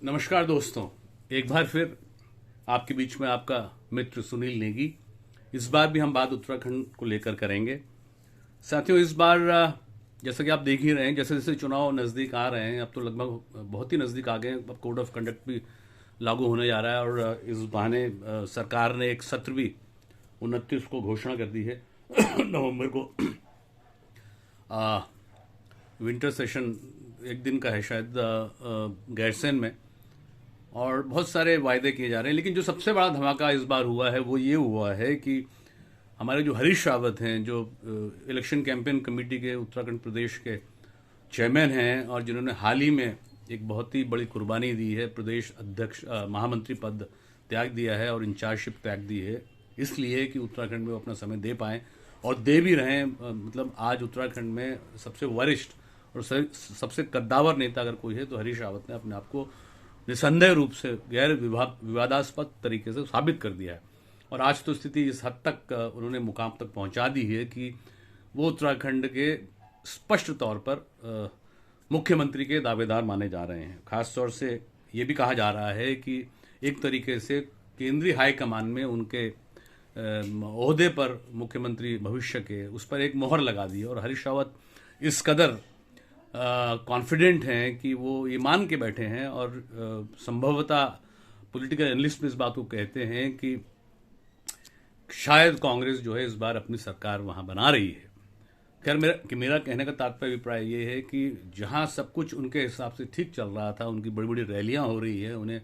नमस्कार दोस्तों, एक बार फिर आपके बीच में आपका मित्र सुनील नेगी। इस बार भी हम बात उत्तराखंड को लेकर करेंगे। साथियों, इस बार जैसा कि आप देख ही रहे हैं, जैसे जैसे चुनाव नज़दीक आ रहे हैं, अब तो लगभग बहुत ही नज़दीक आ गए हैं। अब कोड ऑफ कंडक्ट भी लागू होने जा रहा है और इस बहाने सरकार ने एक सत्र भी 29 को घोषणा कर दी है नवंबर को। विंटर सेशन एक दिन का है शायद गैरसैंण में, और बहुत सारे वायदे किए जा रहे हैं। लेकिन जो सबसे बड़ा धमाका इस बार हुआ है वो ये हुआ है कि हमारे जो हरीश रावत हैं, जो इलेक्शन कैंपेन कमेटी के उत्तराखंड प्रदेश के चेयरमैन हैं और जिन्होंने हाल ही में एक बहुत ही बड़ी कुर्बानी दी है, प्रदेश अध्यक्ष महामंत्री पद त्याग दिया है और इंचार्जशिप त्याग दी है, इसलिए कि उत्तराखंड में वो अपना समय दे पाएँ और दे भी रहे हैं। मतलब आज उत्तराखंड में सबसे वरिष्ठ और सबसे कद्दावर नेता अगर कोई है तो हरीश रावत ने अपने आप को निसंदेह रूप से गैर विवादास्पद तरीके से साबित कर दिया है। और आज तो स्थिति इस हद तक उन्होंने मुकाम तक पहुंचा दी है कि वो उत्तराखंड के स्पष्ट तौर पर मुख्यमंत्री के दावेदार माने जा रहे हैं। खास तौर से ये भी कहा जा रहा है कि एक तरीके से केंद्रीय हाईकमान में उनके ओहदे पर मुख्यमंत्री भविष्य के उस पर एक मोहर लगा दी। और हरीश रावत इस कदर कॉन्फिडेंट हैं कि वो ये मान के बैठे हैं और संभवतः पॉलिटिकल एनालिस्ट भी इस बात को कहते हैं कि शायद कांग्रेस जो है इस बार अपनी सरकार वहां बना रही है। खैर, मेरा कहने का तात्पर्य अभिप्राय ये है कि जहां सब कुछ उनके हिसाब से ठीक चल रहा था, उनकी बड़ी बड़ी रैलियां हो रही है, उन्हें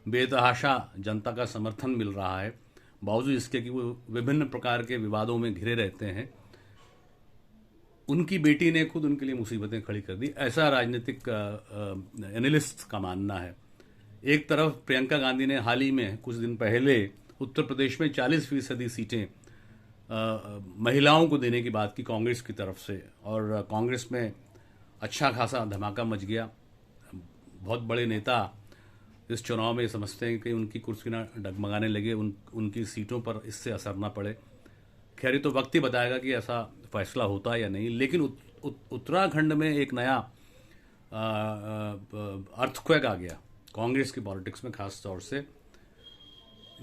बेतहाशा जनता का समर्थन मिल रहा है, बावजूद इसके कि वो विभिन्न प्रकार के विवादों में घिरे रहते हैं, उनकी बेटी ने खुद उनके लिए मुसीबतें खड़ी कर दी, ऐसा राजनीतिक एनालिस्ट का मानना है। एक तरफ प्रियंका गांधी ने हाल ही में कुछ दिन पहले उत्तर प्रदेश में 40% सीटें महिलाओं को देने की बात की कांग्रेस की तरफ से, और कांग्रेस में अच्छा खासा धमाका मच गया। बहुत बड़े नेता इस चुनाव में समझते हैं कि उनकी कुर्सी ना डगमगाने लगे, उनकी सीटों पर इससे असर ना पड़े। खैर, तो वक्त ही बताएगा कि ऐसा फैसला होता है या नहीं। लेकिन उत्तराखंड में एक नया अर्थक्वेक आ गया कांग्रेस की पॉलिटिक्स में, खास तौर से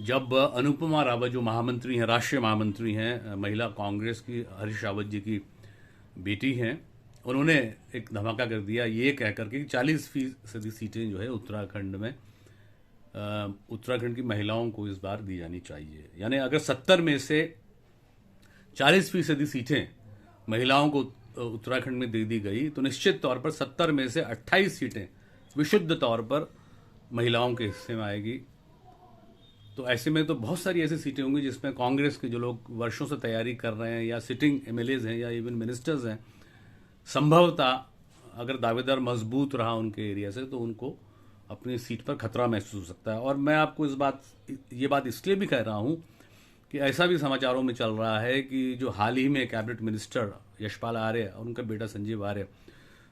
जब अनुपमा रावत जो महामंत्री हैं, राष्ट्रीय महामंत्री हैं, महिला कांग्रेस की, हरीश रावत जी की बेटी हैं, उन्होंने एक धमाका कर दिया ये कह करके कि 40% सीटें जो है उत्तराखंड में उत्तराखंड की महिलाओं को इस बार दी जानी चाहिए। यानी अगर 70 में से 40% सीटें महिलाओं को उत्तराखंड में दे दी गई तो निश्चित तौर पर 70 में से 28 सीटें विशुद्ध तौर पर महिलाओं के हिस्से में आएगी। तो ऐसे में तो बहुत सारी ऐसी सीटें होंगी जिसमें कांग्रेस के जो लोग वर्षों से तैयारी कर रहे हैं या सिटिंग एमएलएज हैं या इवन मिनिस्टर्स हैं, संभवतः अगर दावेदार मजबूत रहा उनके एरिया से तो उनको अपनी सीट पर खतरा महसूस हो सकता है। और मैं आपको ये बात इसलिए भी कह रहा हूं कि ऐसा भी समाचारों में चल रहा है कि जो हाल ही में कैबिनेट मिनिस्टर यशपाल आर्य और उनका बेटा संजीव आर्य,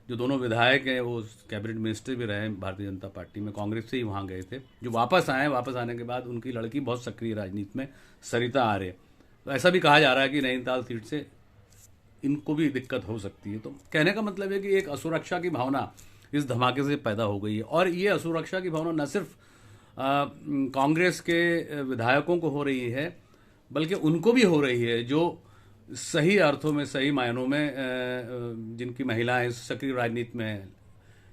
जो दोनों विधायक हैं, वो कैबिनेट मिनिस्टर भी रहे हैं भारतीय जनता पार्टी में, कांग्रेस से ही वहाँ गए थे, जो वापस आए, वापस आने के बाद उनकी लड़की बहुत सक्रिय राजनीति में, सरिता आर्य। तो ऐसा भी कहा जा रहा है कि नैनीताल सीट से इनको भी दिक्कत हो सकती है। तो कहने का मतलब है कि एक असुरक्षा की भावना इस धमाके से पैदा हो गई है। और ये असुरक्षा की भावना न सिर्फ कांग्रेस के विधायकों को हो रही है, बल्कि उनको भी हो रही है जो सही अर्थों में, सही मायनों में जिनकी महिलाएं सक्रिय राजनीति में हैं।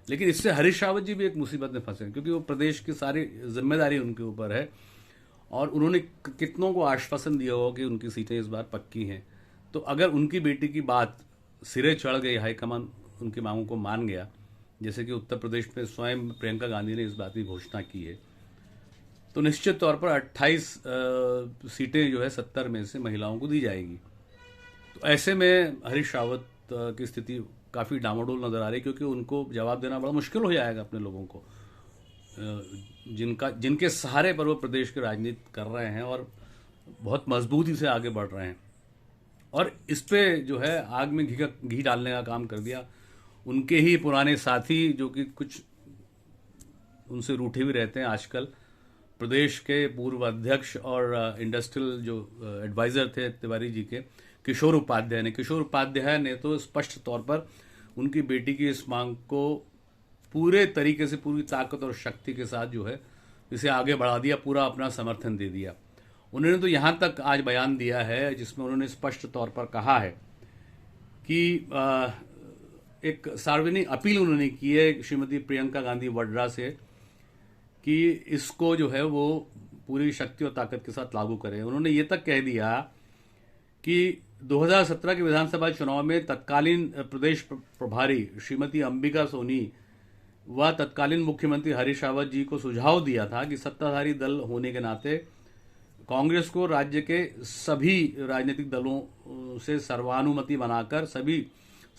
लेकिन इससे हरीश रावत जी भी एक मुसीबत में फंसे, क्योंकि वो प्रदेश की सारी जिम्मेदारी उनके ऊपर है और उन्होंने कितनों को आश्वासन दिया होगा कि उनकी सीटें इस बार पक्की हैं। तो अगर उनकी बेटी की बात सिरे चढ़ गई, हाईकमान उनकी मांगों को मान गया, जैसे कि उत्तर प्रदेश में स्वयं प्रियंका गांधी ने इस बात की घोषणा की है, तो निश्चित तौर पर 28 सीटें जो है 70 में से महिलाओं को दी जाएगी। तो ऐसे में हरीश रावत की स्थिति काफ़ी डामाडोल नजर आ रही है, क्योंकि उनको जवाब देना बड़ा मुश्किल हो जाएगा अपने लोगों को, जिनके सहारे पर वो प्रदेश की राजनीति कर रहे हैं और बहुत मजबूती से आगे बढ़ रहे हैं। और इस पे जो है आग में घी डालने का काम कर दिया उनके ही पुराने साथी, जो कि कुछ उनसे रूठे भी रहते हैं आजकल, प्रदेश के पूर्व अध्यक्ष और इंडस्ट्रियल जो एडवाइजर थे तिवारी जी के, किशोर उपाध्याय ने तो स्पष्ट तौर पर उनकी बेटी की इस मांग को पूरे तरीके से, पूरी ताकत और शक्ति के साथ जो है इसे आगे बढ़ा दिया, पूरा अपना समर्थन दे दिया। उन्होंने तो यहाँ तक आज बयान दिया है जिसमें उन्होंने स्पष्ट तौर पर कहा है कि एक सार्वजनिक अपील उन्होंने की है श्रीमती प्रियंका गांधी वड्रा से कि इसको जो है वो पूरी शक्ति और ताकत के साथ लागू करें। उन्होंने ये तक कह दिया कि 2017 के विधानसभा चुनाव में तत्कालीन प्रदेश प्रभारी श्रीमती अंबिका सोनी व तत्कालीन मुख्यमंत्री हरीश रावत जी को सुझाव दिया था कि सत्ताधारी दल होने के नाते कांग्रेस को राज्य के सभी राजनीतिक दलों से सर्वानुमति बनाकर सभी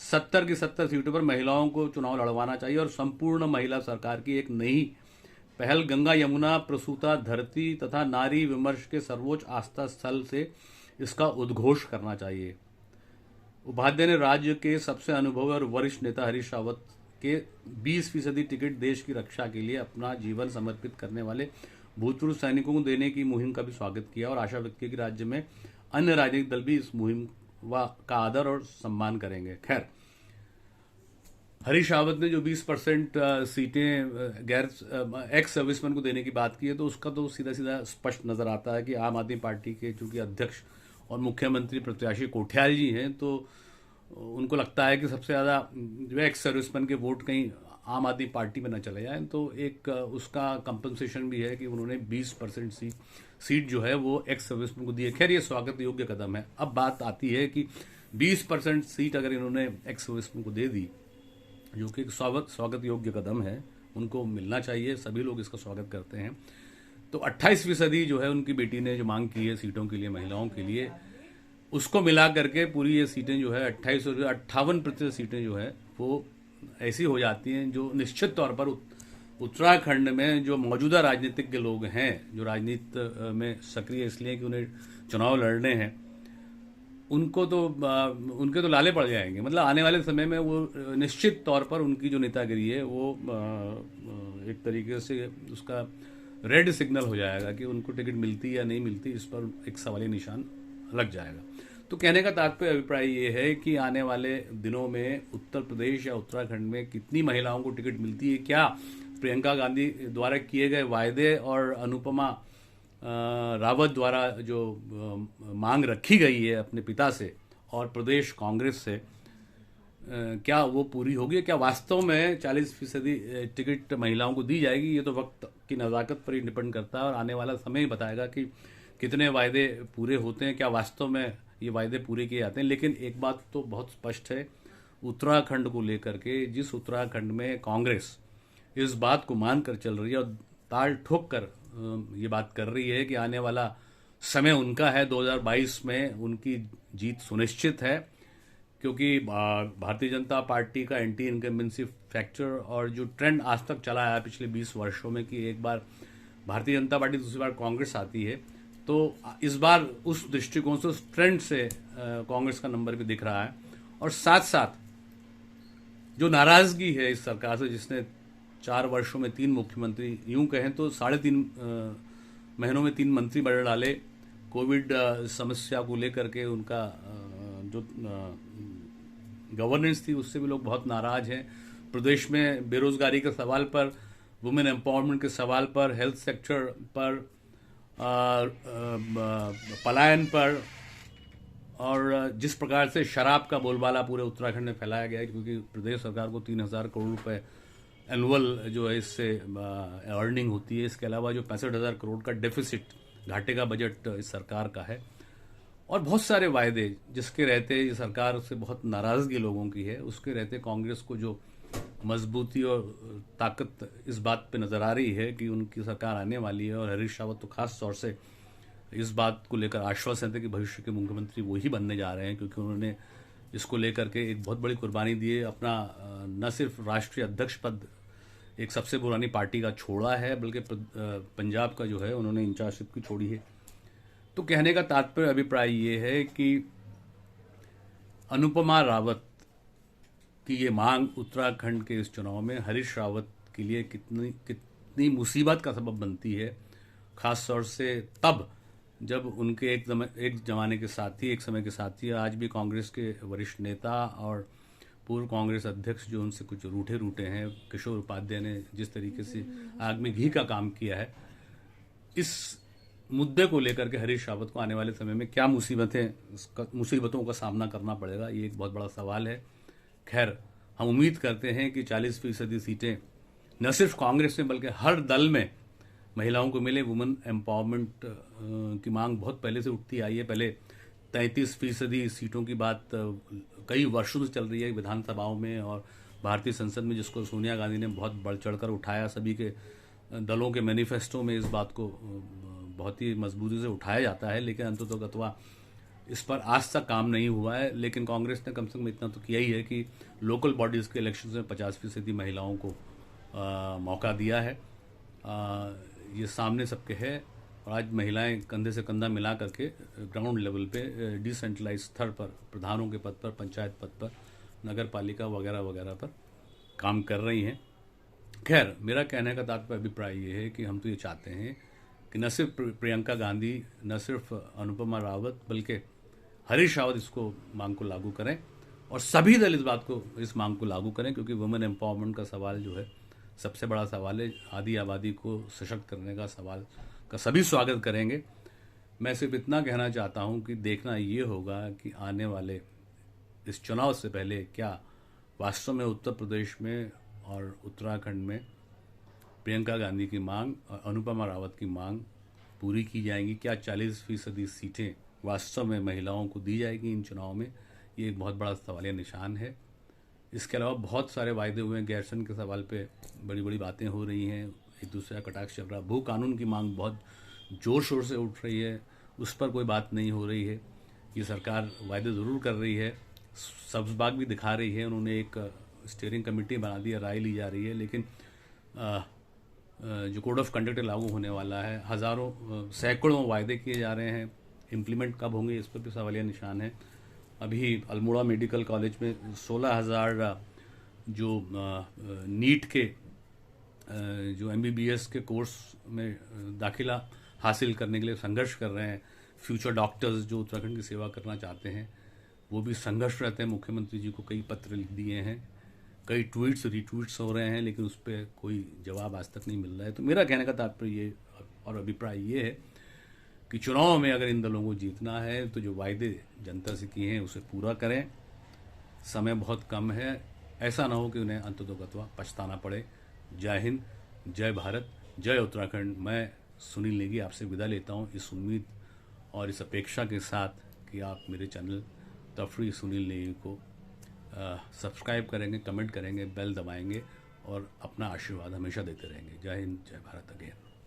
70 की 70 सीटों पर महिलाओं को चुनाव लड़वाना चाहिए और संपूर्ण महिला सरकार की एक नई पहल गंगा यमुना प्रसूता धरती तथा नारी विमर्श के सर्वोच्च आस्था स्थल से इसका उद्घोष करना चाहिए। उपाध्याय ने राज्य के सबसे अनुभवी और वरिष्ठ नेता हरीश रावत के 20% टिकट देश की रक्षा के लिए अपना जीवन समर्पित करने वाले भूतपूर्व सैनिकों को देने की मुहिम का भी स्वागत किया और आशा व्यक्त की कि राज्य में अन्य राजनीतिक दल भी इस मुहिम का आदर और सम्मान करेंगे। खैर, हरीश रावत ने जो 20% सीटें गैर एक्स सर्विसमैन को देने की बात की है, तो उसका तो सीधा सीधा स्पष्ट नजर आता है कि आम आदमी पार्टी के चूंकि अध्यक्ष और मुख्यमंत्री प्रत्याशी कोठियाल जी हैं, तो उनको लगता है कि सबसे ज़्यादा जो एक्स सर्विसमैन के वोट कहीं आम आदमी पार्टी में न चले जाएं, तो एक उसका कंपनसेशन भी है कि उन्होंने 20% सीट जो है वो एक्स सर्विसमैन को दी है। खैर, ये स्वागत योग्य कदम है। अब बात आती है कि 20% सीट अगर इन्होंने एक्स सर्विसमैन को दे दी, जो कि एक स्वागत योग्य कदम है, उनको मिलना चाहिए, सभी लोग इसका स्वागत करते हैं, तो 28% जो है उनकी बेटी ने जो मांग की है सीटों के लिए, महिलाओं के लिए, उसको मिला करके पूरी ये सीटें जो है 28 और 58% सीटें जो है वो ऐसी हो जाती हैं जो निश्चित तौर पर उत्तराखंड में जो मौजूदा राजनीतिज्ञ लोग हैं, जो राजनीति में सक्रिय इसलिए कि उन्हें चुनाव लड़ने हैं, उनके तो लाले पड़ जाएंगे। मतलब आने वाले समय में वो निश्चित तौर पर उनकी जो नेतागिरी है वो एक तरीके से उसका रेड सिग्नल हो जाएगा कि उनको टिकट मिलती या नहीं मिलती, इस पर एक सवाली निशान लग जाएगा। तो कहने का तात्पर्य अभिप्राय ये है कि आने वाले दिनों में उत्तर प्रदेश या उत्तराखंड में कितनी महिलाओं को टिकट मिलती है, क्या प्रियंका गांधी द्वारा किए गए वायदे और अनुपमा रावत द्वारा जो मांग रखी गई है अपने पिता से और प्रदेश कांग्रेस से, क्या वो पूरी होगी? क्या वास्तव में 40% टिकट महिलाओं को दी जाएगी? ये तो वक्त की नज़ाकत पर ही डिपेंड करता है और आने वाला समय ही बताएगा कि कितने वायदे पूरे होते हैं, क्या वास्तव में ये वायदे पूरे किए जाते हैं। लेकिन एक बात तो बहुत स्पष्ट है उत्तराखंड को लेकर के, जिस उत्तराखंड में कांग्रेस इस बात को मानकर चल रही है और ताल ठोक कर ये बात कर रही है कि आने वाला समय उनका है, 2022 में उनकी जीत सुनिश्चित है, क्योंकि भारतीय जनता पार्टी का एंटी इनकम्बेंसी फैक्टर और जो ट्रेंड आज तक चला है पिछले 20 वर्षों में कि एक बार भारतीय जनता पार्टी, दूसरी बार कांग्रेस आती है, तो इस बार उस दृष्टिकोण से, उस ट्रेंड से कांग्रेस का नंबर भी दिख रहा है। और साथ साथ जो नाराजगी है इस सरकार से, जिसने 4 वर्षों में 3 मुख्यमंत्री, यूं कहें तो 3.5 महीनों में 3 मंत्री बदल डाले, कोविड समस्या को लेकर के उनका जो गवर्नेंस थी उससे भी लोग बहुत नाराज हैं। प्रदेश में बेरोजगारी के सवाल पर, वुमेन एम्पावरमेंट के सवाल पर, हेल्थ सेक्टर पर, पलायन पर, और जिस प्रकार से शराब का बोलबाला पूरे उत्तराखंड में फैलाया गया है, क्योंकि प्रदेश सरकार को 3,000 करोड़ रुपए एनुअल जो है इससे अर्निंग होती है। इसके अलावा जो 65,000 करोड़ का डेफिसिट, घाटे का बजट इस सरकार का है, और बहुत सारे वायदे जिसके रहते ये सरकार से बहुत नाराजगी लोगों की है, उसके रहते कांग्रेस को जो मजबूती और ताकत इस बात पे नजर आ रही है कि उनकी सरकार आने वाली है। और हरीश रावत तो खास तौर से इस बात को लेकर आश्वस्त थे कि भविष्य के मुख्यमंत्री वही बनने जा रहे हैं, क्योंकि उन्होंने इसको लेकर के एक बहुत बड़ी कुर्बानी दी है। अपना न सिर्फ राष्ट्रीय अध्यक्ष पद एक सबसे पुरानी पार्टी का छोड़ा है, बल्कि पंजाब का जो है उन्होंने इंचार्जशिप की छोड़ी है। तो कहने का तात्पर्य अभिप्राय ये है कि अनुपमा रावत की ये मांग उत्तराखंड के इस चुनाव में हरीश रावत के लिए कितनी मुसीबत का सबब बनती है, खास तौर से तब जब उनके एक जमाने के साथी, एक समय के साथी, आज भी कांग्रेस के वरिष्ठ नेता और पूर्व कांग्रेस अध्यक्ष जो उनसे कुछ रूठे रूठे हैं, किशोर उपाध्याय ने जिस तरीके से आग में घी का काम किया है, इस मुद्दे को लेकर के हरीश रावत को आने वाले समय में क्या मुसीबतों का सामना करना पड़ेगा, ये एक बहुत बड़ा सवाल है। खैर, हम उम्मीद करते हैं कि 40% सीटें न सिर्फ कांग्रेस में बल्कि हर दल में महिलाओं को मिले। वुमेन एम्पावरमेंट की मांग बहुत पहले से उठती आई है। पहले 33% सीटों की बात कई वर्षों से चल रही है विधानसभाओं में और भारतीय संसद में, जिसको सोनिया गांधी ने बहुत बढ़ चढ़कर उठाया। सभी के दलों के मैनिफेस्टो में इस बात को बहुत ही मजबूती से उठाया जाता है, लेकिन अंततोगत्वा इस पर आज तक काम नहीं हुआ है। लेकिन कांग्रेस ने कम से कम इतना तो किया ही है कि लोकल बॉडीज़ के इलेक्शन में 50% महिलाओं को मौका दिया है। ये सामने सबके है और आज महिलाएं कंधे से कंधा मिला करके ग्राउंड लेवल पे डिसेंट्रलाइज स्तर पर, प्रधानों के पद पर, पंचायत पद पर, नगर पालिका वगैरह वगैरह पर काम कर रही हैं। खैर, मेरा कहने का तात्पर्य अभिप्राय ये है कि हम तो ये चाहते हैं कि न सिर्फ प्रियंका गांधी, न सिर्फ अनुपमा रावत, बल्कि हरीश रावत इसको मांग को लागू करें और सभी दल इस मांग को लागू करें, क्योंकि वुमेन एम्पावरमेंट का सवाल जो है सबसे बड़ा सवाल है। आधी आबादी को सशक्त करने का सवाल का सभी स्वागत करेंगे। मैं सिर्फ इतना कहना चाहता हूं कि देखना ये होगा कि आने वाले इस चुनाव से पहले क्या वास्तव में उत्तर प्रदेश में और उत्तराखंड में प्रियंका गांधी की मांग और अनुपमा रावत की मांग पूरी की जाएंगी। क्या 40% सीटें वास्तव में महिलाओं को दी जाएगी इन चुनाव में, ये एक बहुत बड़ा सवालिया निशान है। इसके अलावा बहुत सारे वायदे हुए हैं। गैरसन के सवाल पे बड़ी बड़ी बातें हो रही हैं, एक दूसरे का कटाक्ष चल रहा है। भू कानून की मांग बहुत जोर शोर से उठ रही है, उस पर कोई बात नहीं हो रही है। ये सरकार वायदे ज़रूर कर रही है, सब्ज़ बाग भी दिखा रही है, उन्होंने एक स्टीयरिंग कमेटी बना दी है, राय ली जा रही है, लेकिन जो कोड ऑफ कंडक्ट लागू होने वाला है, सैकड़ों वायदे किए जा रहे हैं, इम्प्लीमेंट कब होंगे इस पर भी सवालिया निशान है। अभी अल्मोड़ा मेडिकल कॉलेज में 16,000 जो नीट के जो MBBS के कोर्स में दाखिला हासिल करने के लिए संघर्ष कर रहे हैं फ्यूचर डॉक्टर्स जो उत्तराखंड की सेवा करना चाहते हैं, वो भी संघर्ष रहते हैं। मुख्यमंत्री जी को कई पत्र लिख दिए हैं, कई ट्वीट्स रिट्वीट्स हो रहे हैं, लेकिन उस पर कोई जवाब आज तक नहीं मिल रहा है। तो मेरा कहने का तात्पर्य ये और अभिप्राय ये है कि चुनाव में अगर इन दलों को जीतना है तो जो वायदे जनता से किए हैं उसे पूरा करें। समय बहुत कम है, ऐसा ना हो कि उन्हें अंततोगत्वा पछताना पड़े। जय हिंद, जय भारत, जय उत्तराखंड। मैं सुनील नेगी आपसे विदा लेता हूँ इस उम्मीद और इस अपेक्षा के साथ कि आप मेरे चैनल तफरी सुनील नेगी को सब्सक्राइब करेंगे, कमेंट करेंगे, बेल दबाएंगे और अपना आशीर्वाद हमेशा देते रहेंगे। जय हिंद, जय भारत अगेन।